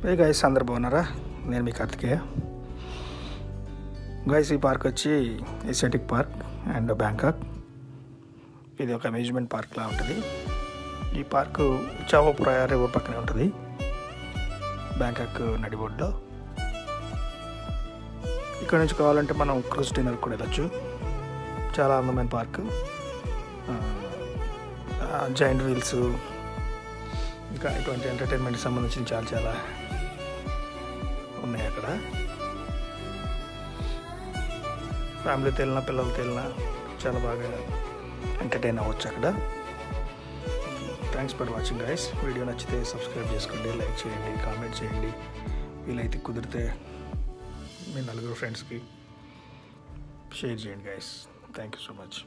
ఏ guys అందరు బాగున్నారా? నేను మీ కార్తికేయ. గైస్, ఈ పార్క్ వచ్చి ఏసియాటిక్ పార్క్ అండ్ బ్యాంకాక్. ఇది ఒక అమ్యూజ్మెంట్ పార్క్లా ఉంటుంది. ఈ పార్కు చావో ప్రయా రివర్ పక్కనే ఉంటుంది, బ్యాంకాక్ నడిబొడ్లో. ఇక్కడ నుంచి కావాలంటే మనం క్రూజ్ డిన్నర్ కూడా వెళ్ళచ్చు. చాలా అందమైన పార్కు. జైంట్ వీల్స్, ఇంకా ఇటువంటి ఎంటర్టైన్మెంట్కి సంబంధించిన చాలా ఉన్నాయి అక్కడ. ఫ్యామిలీతో వెళ్ళినా పిల్లలతో వెళ్ళినా చాలా బాగా ఎంటర్టైన్ అవ్వచ్చు అక్కడ. Thanks for watching guys. Video నచ్చితే సబ్స్క్రైబ్ చేసుకోండి, లైక్ చేయండి, కామెంట్ చేయండి. వీలైతే కుదిరితే మీ 4 ఫ్రెండ్స్కి షేర్ చేయండి guys. Thank you so much.